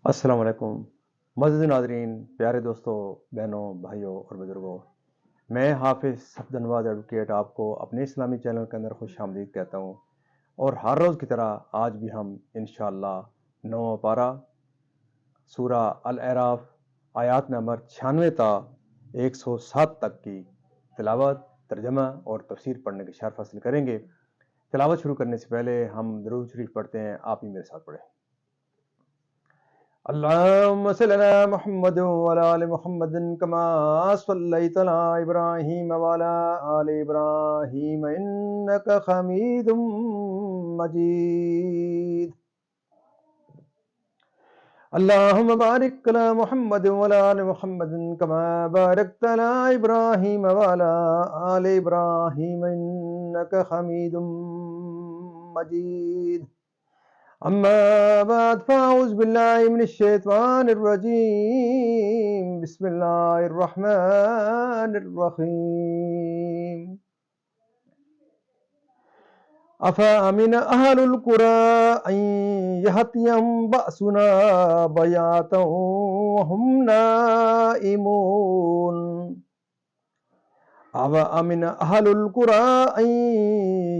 السلام علیکم معزز ناظرین، پیارے دوستوں، بہنوں، بھائیوں اور بزرگوں، میں حافظ صفدر نواز ایڈوکیٹ آپ کو اپنے اسلامی چینل کے اندر خوش آمدید کہتا ہوں، اور ہر روز کی طرح آج بھی ہم انشاءاللہ 9واں پارہ سورہ الاعراف آیات نمبر 96 تا 107 تک کی تلاوت، ترجمہ اور تفسیر پڑھنے کی شرف حاصل کریں گے۔ تلاوت شروع کرنے سے پہلے ہم درود شریف پڑھتے ہیں، آپ ہی میرے ساتھ پڑھیں۔ اللهم صل على محمد وعلى آل محمد كما صليت على إبراهيم وعلى آل إبراهيم إنك حميد مجيد. اللهم بارك على محمد وعلى آل محمد كما باركت على إبراهيم وعلى آل إبراهيم إنك حميد مجيد. أما بعد فأعوذ بالله من الشيطان الرجيم. بسم الله الرحمن الرحيم. أفأمن أهل القرى أن يأتيهم بأسنا بياتا وهم نائمون. أفأمن أهل القرى أن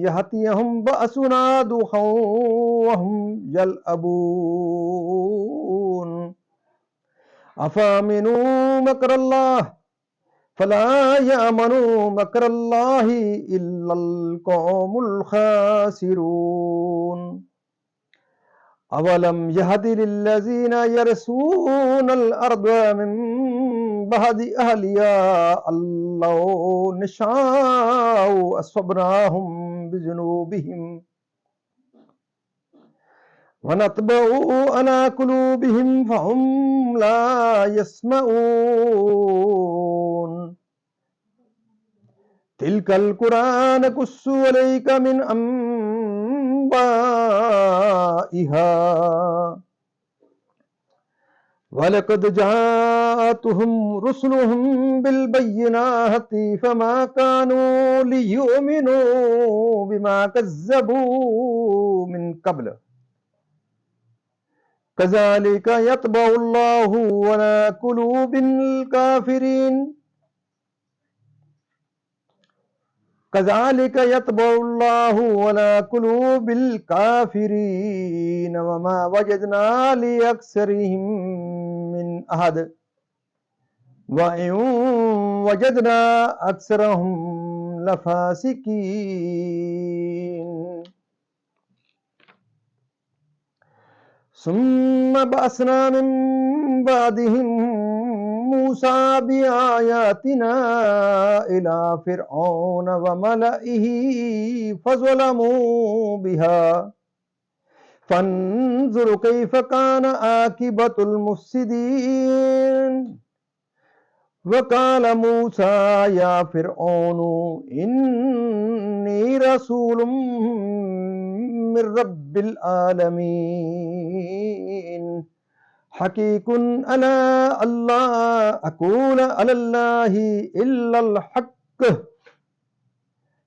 يأتيهم بأسنا ضحى وهم يلعبون. أفأمنوا مكر الله فلا يأمن مكر الله إلا القوم الخاسرون. أولم يهد للذين يرثون الأرض من بعد أهلها أن لو نشاء أصبناهم بذنوبهم ونطبع على قلوبهم فهم لا يسمعون. تلك القرى نقص عليك من أنبائها وَلَقَدْ جَاءَتْهُمْ رُسُلُهُم بِالْبَيِّنَاتِ فَمَا كَانُوا لِيُؤْمِنُوا بِمَا كَذَّبُوا مِن قَبْلُ كَذَلِكَ يَطْبَعُ اللَّهُ عَلَى قُلُوبِ الْكَافِرِينَ كَذَلِكَ يَطْبَعُ اللَّهُ عَلَى قُلُوبِ الْكَافِرِينَ وَمَا وَجَدْنَا لِأَكْثَرِهِم مِّنْ أَحَدٍ وَإِن وَجَدْنَا أَكْثَرَهُمْ لَفَاسِقِينَ. ثُمَّ بَعَثْنَا مِن بَعْدِهِم مُوسَىٰ بِآيَاتِنَا إِلَىٰ فِرْعَوْنَ وَمَلَئِهِ فَظَلَمُوا بِهَا فَانظُرْ كَيْفَ كَانَ عَاقِبَةُ الْمُفْسِدِينَ. وَقَالَ مُوسَىٰ يَا فِرْعَوْنُ إِنِّي رَسُولٌ مِّن رَّبِّ الْعَالَمِينَ حَقِيقٌ عَلَىٰ أَلَّا أَقُولَ عَلَى اللَّهِ إِلَّا الْحَقَّ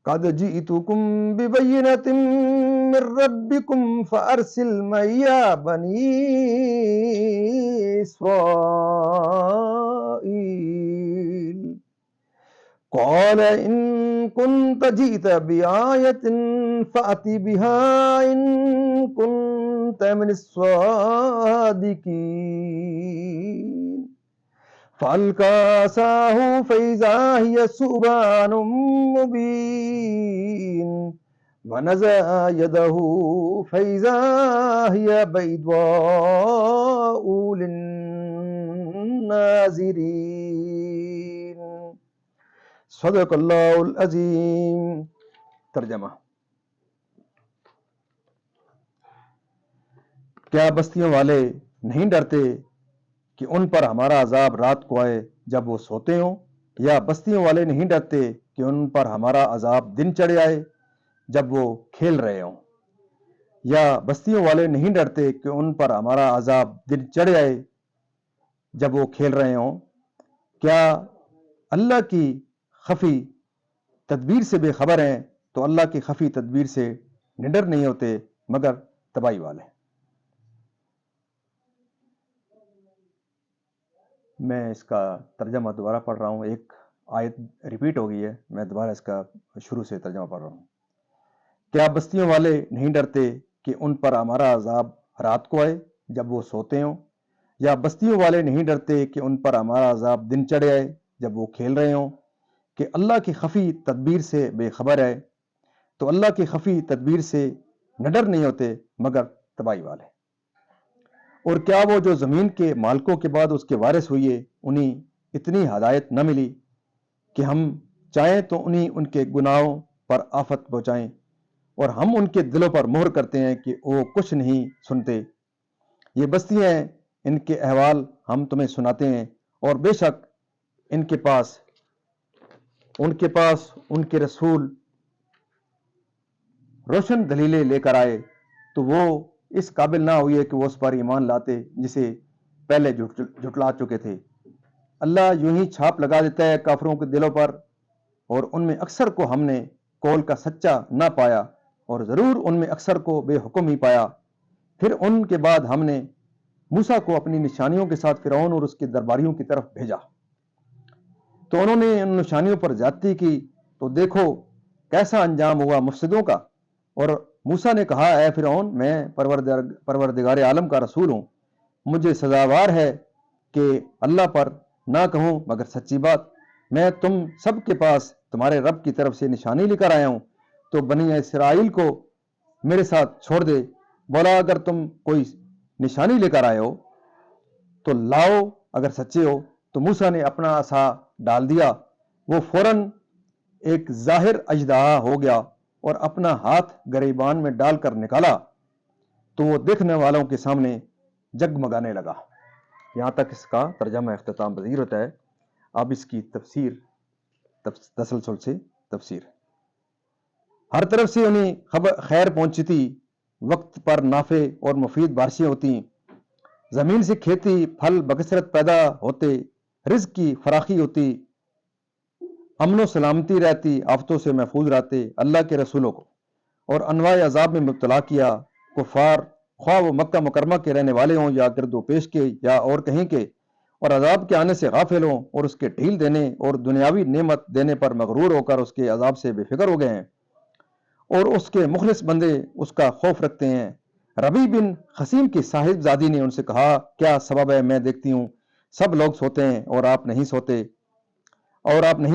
قَدْ جِئْتُكُم بِبَيِّنَةٍ مِّن رَّبِّكُمْ فَأَرْسِلْ مَعِيَ بَنِي إِسْرَائِيلَ. قَالَ إِن كُنتَ جِئْتَ بِآيَةٍ فَأْتِ بِهَا إِن كُنتَ مِنَ الصَّادِقِينَ. فَأَلْقَىٰ عَصَاهُ فَإِذَا هِيَ ثُعْبَانٌ مُّبِينٌ وَنَزَعَ يَدَهُ فَإِذَا هِيَ بَيْضَاءُ لِلنَّاظِرِينَ. صدق اللہ العظیم. ترجمہ: کیا بستیوں والے نہیں ڈرتے کہ ان پر ہمارا عذاب رات کو آئے جب وہ سوتے ہوں، یا بستیوں والے نہیں ڈرتے کہ ان پر ہمارا عذاب دن چڑھے آئے جب وہ کھیل رہے ہوں، یا بستیوں والے نہیں ڈرتے کہ ان پر ہمارا عذاب دن چڑھے آئے جب وہ کھیل رہے ہوں. کیا اللہ کی خفی تدبیر سے بے خبر ہیں تو اللہ کی خفی تدبیر سے نڈر نہیں ہوتے مگر تباہی والے. میں اس کا ترجمہ دوبارہ پڑھ رہا ہوں. ایک آیت ریپیٹ ہو گئی ہے, میں دوبارہ اس کا شروع سے ترجمہ پڑھ رہا ہوں. کیا بستیوں والے نہیں ڈرتے کہ ان پر ہمارا عذاب رات کو آئے جب وہ سوتے ہوں؟ یا بستیوں والے نہیں ڈرتے کہ ان پر ہمارا عذاب دن چڑھے آئے جب وہ کھیل رہے ہوں؟ کہ اللہ کی خفی تدبیر سے بے خبر ہے. تو اللہ کی خفی تدبیر سے نڈر نہیں ہوتے مگر تباہی والے. اور کیا وہ جو زمین کے مالکوں کے بعد اس کے وارث ہوئے انہیں اتنی ہدایت نہ ملی کہ ہم چاہیں تو انہیں ان کے گناہوں پر آفت پہنچائیں، اور ہم ان کے دلوں پر مہر کرتے ہیں کہ وہ کچھ نہیں سنتے. یہ بستیاں ہیں، ان کے احوال ہم تمہیں سناتے ہیں، اور بے شک ان کے پاس ان کے رسول روشن دلیلیں لے کر آئے تو وہ اس قابل نہ ہوئے کہ وہ اس پر ایمان لاتے جسے پہلے جھٹلا چکے تھے. اللہ یوں ہی چھاپ لگا دیتا ہے کافروں کے دلوں پر، اور ان میں اکثر کو ہم نے قول کا سچا نہ پایا، اور ضرور ان میں اکثر کو بے حکم ہی پایا. پھر ان کے بعد ہم نے موسیٰ کو اپنی نشانیوں کے ساتھ فرعون اور اس کے درباریوں کی طرف بھیجا، تو انہوں نے ان نشانیوں پر زیادتی کی، تو دیکھو کیسا انجام ہوا مفسدوں کا. اور موسیٰ نے کہا، اے فرعون، میں پروردگار عالم کا رسول ہوں، مجھے سزاوار ہے کہ اللہ پر نہ کہوں مگر سچی بات. میں تم سب کے پاس تمہارے رب کی طرف سے نشانی لے کر آیا ہوں، تو بنی اسرائیل کو میرے ساتھ چھوڑ دے. بولا، اگر تم کوئی نشانی لے کر آئے ہو تو لاؤ اگر سچے ہو. تو موسیٰ نے اپنا عصا ڈال دیا، وہ فوراً ایک ظاہر اژدہا ہو گیا، اور اپنا ہاتھ گریبان میں ڈال کر نکالا تو وہ دیکھنے والوں کے سامنے جگمگانے لگا. یہاں تک اس کا ترجمہ اختتام پذیر ہوتا ہے. اب اس کی تفسیر، تسلسل سے تفسیر. ہر طرف سے انہیں خیر پہنچتی، وقت پر نافع اور مفید بارشیں ہوتی، زمین سے کھیتی پھل بکثرت پیدا ہوتے، رزق کی فراخی ہوتی، امن و سلامتی رہتی، آفتوں سے محفوظ رہتے. اللہ کے رسولوں کو اور انواع عذاب میں مبتلا کیا کفار، خواہ وہ مکہ مکرمہ کے رہنے والے ہوں یا گرد و پیش کے یا اور کہیں کے، اور عذاب کے آنے سے غافل ہوں، اور اس کے ڈھیل دینے اور دنیاوی نعمت دینے پر مغرور ہو کر اس کے عذاب سے بے فکر ہو گئے ہیں، اور اس کے مخلص بندے اس کا خوف رکھتے ہیں. ربی بن خسیم کی صاحب زادی نے ان سے کہا، کیا سبب ہے؟ میں دیکھتی ہوں سب لوگ سوتے ہیں اور آپ نہیں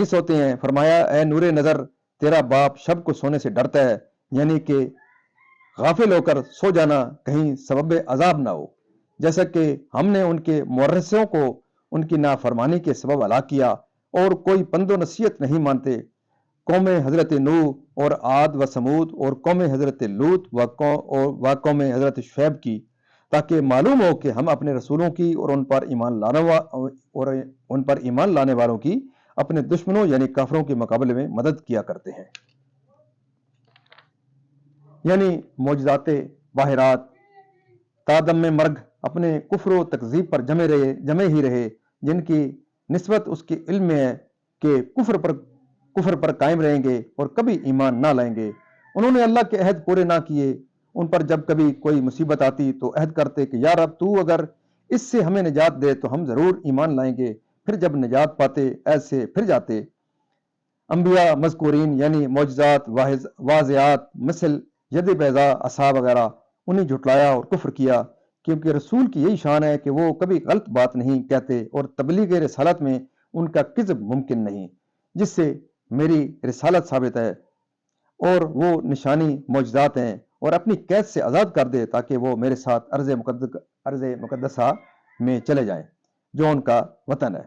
سوتے ہیں. فرمایا، اے نور نظر، تیرا باپ شب کو سونے سے ڈرتا ہے، یعنی کہ غافل ہو کر سو جانا کہیں سبب عذاب نہ ہو، جیسا کہ ہم نے ان کے مورثوں کو ان کی نافرمانی کے سبب ہلاک کیا، اور کوئی پند و نصیحت نہیں مانتے. قوم حضرت نوح اور عاد و سمود اور قوم حضرت لوط و قوم حضرت شعیب کی، تاکہ معلوم ہو کہ ہم اپنے رسولوں کی اور ان پر ایمان لانے والوں کی اپنے دشمنوں یعنی کافروں کے مقابلے میں مدد کیا کرتے ہیں. یعنی معجزات باہرات تا دم مرگ اپنے کفر و تکذیب پر جمے ہی رہے، جن کی نسبت اس کے علم میں ہے کہ کفر پر قائم رہیں گے اور کبھی ایمان نہ لائیں گے. انہوں نے اللہ کے عہد پورے نہ کیے. ان پر جب کبھی کوئی مصیبت آتی تو عہد کرتے کہ یا رب، تو اگر اس سے ہمیں نجات دے تو ہم ضرور ایمان لائیں گے. پھر جب نجات پاتے ایسے پھر جاتے. انبیاء مذکورین یعنی معجزات واضحات مثل ید بیضا عصا وغیرہ، انہیں جھٹلایا اور کفر کیا، کیونکہ رسول کی یہی شان ہے کہ وہ کبھی غلط بات نہیں کہتے، اور تبلیغ رسالت میں ان کا کذب ممکن نہیں، جس سے میری رسالت ثابت ہے. اور وہ نشانی معجزات ہیں، اور اپنی قید سے آزاد کر دے تاکہ وہ میرے ساتھ ارض مقدسہ میں چلے جائیں جو ان کا وطن ہے.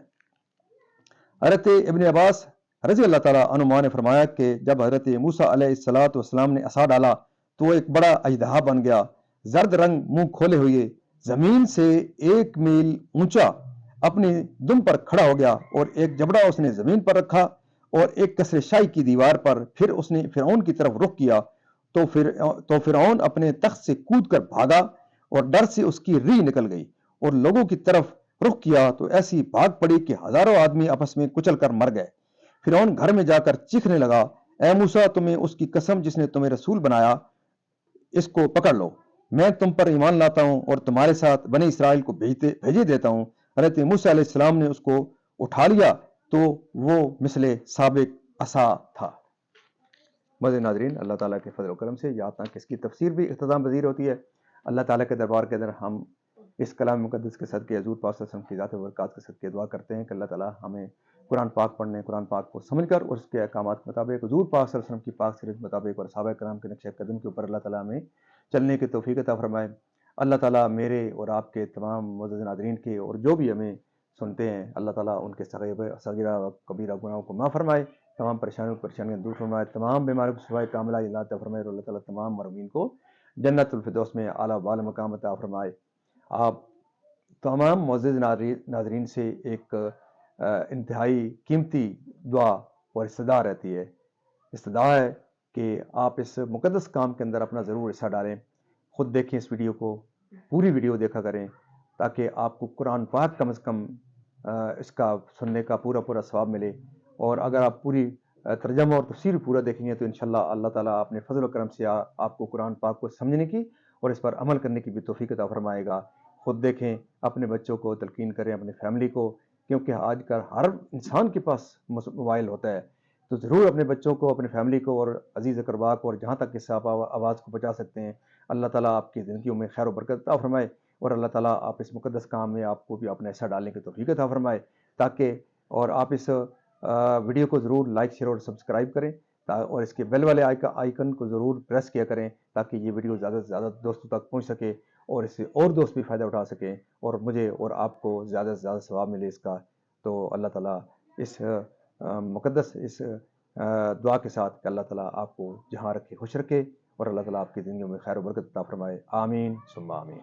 حضرت ابن عباس رضی اللہ تعالیٰ عنہما نے فرمایا کہ جب حضرت موسیٰ علیہ السلام نے عصا ڈالا تو وہ ایک بڑا اژدہا بن گیا، زرد رنگ، منہ کھولے ہوئے، زمین سے 1 میل اونچا اپنی دم پر کھڑا ہو گیا، اور ایک جبڑا اس نے زمین پر رکھا اور ایک کسر شاہی کی دیوار پر. پھر اس نے فرعون کی طرف رخ کیا تو فرعون اپنے تخت سے کود کر بھاگا، اور ڈر سے اس کی ری نکل گئی، اور لوگوں کی طرف رخ کیا تو ایسی بھاگ پڑی کہ ہزاروں آدمی آپس میں کچل کر مر گئے. فرعون گھر میں جا کر چیخنے لگا، اے موسیٰ، تمہیں اس کی قسم جس نے تمہیں رسول بنایا، اس کو پکڑ لو. میں تم پر ایمان لاتا ہوں اور تمہارے ساتھ بنی اسرائیل کو بھیجے دیتا ہوں. حضرت موسیٰ علیہ السلام نے اس کو اٹھا لیا تو وہ مثل سابق عصا تھا۔ مزید ناظرین، اللہ تعالیٰ کے فضل و کرم سے یہاں تک اس کی تفسیر بھی اختتام پذیر ہوتی ہے۔ اللہ تعالیٰ کے دربار کے اندر ہم اس کلام مقدس کے صدقے حضور پاک صلی اللہ علیہ وسلم کی ذات و برکات کے صدقے دعا کرتے ہیں کہ اللہ تعالیٰ ہمیں قرآن پاک پڑھنے، قرآن پاک کو سمجھ کر اور اس کے احکامات کے مطابق حضور پاک صلی اللہ علیہ وسلم کی پاک سیرت کے مطابق اور صحابہ کرام کے نقش قدم کے اوپر اللہ تعالیٰ ہمیں چلنے کی توفیق عطا فرمائے۔ اللہ تعالیٰ میرے اور آپ کے تمام معزز ناظرین کے اور جو بھی ہمیں سنتے ہیں، اللہ تعالیٰ ان کے صغیرہ و کبیرہ گناہوں کو معاف فرمائے، تمام پریشانیاں دور فرمائے، تمام بیماریوں کو شفائے کاملہ اللہ عطا فرمائے، اور اللہ تعالیٰ تمام مرحومین کو جنت الفردوس میں اعلیٰ بالا مقام عطا فرمائے۔ آپ تمام معزز ناظرین سے ایک انتہائی قیمتی دعا اور استدعا رہتی ہے، استدعا ہے کہ آپ اس مقدس کام کے اندر اپنا ضرور حصہ ڈالیں، خود دیکھیں اس ویڈیو کو، پوری ویڈیو دیکھا کریں تاکہ آپ کو قرآن پاک کم از کم اس کا سننے کا پورا ثواب ملے، اور اگر آپ پوری ترجمہ اور تفسیر پورا دیکھیں گے تو انشاءاللہ اللہ تعالیٰ اپنے فضل و کرم سے آپ کو قرآن پاک کو سمجھنے کی اور اس پر عمل کرنے کی بھی توفیق عطا فرمائے گا۔ خود دیکھیں، اپنے بچوں کو تلقین کریں، اپنے فیملی کو، کیونکہ آج کل ہر انسان کے پاس موبائل ہوتا ہے، تو ضرور اپنے بچوں کو، اپنے فیملی کو اور عزیز اقربا کو، اور جہاں تک اس آپ آواز کو پہنچا سکتے ہیں، اللہ تعالیٰ آپ کی زندگیوں میں خیر و برکت عطا فرمائے، اور اللہ تعالیٰ آپ اس مقدس کام میں آپ کو بھی اپنا حصہ ڈالنے کی توفیق عطا فرمائے، تاکہ اور آپ اس ویڈیو کو ضرور لائک، شیئر اور سبسکرائب کریں، اور اس کے بیل والے آئیکن کو ضرور پریس کیا کریں تاکہ یہ ویڈیو زیادہ سے زیادہ دوستوں تک پہنچ سکے اور اس سے اور دوست بھی فائدہ اٹھا سکیں، اور مجھے اور آپ کو زیادہ سے زیادہ ثواب ملے اس کا۔ تو اللہ تعالیٰ اس مقدس اس دعا کے ساتھ کہ اللہ تعالیٰ آپ کو جہاں رکھے خوش رکھے، اور اللہ تعالیٰ آپ کی زندگیوں میں خیر و برکت عطا فرمائے، آمین ثم آمین۔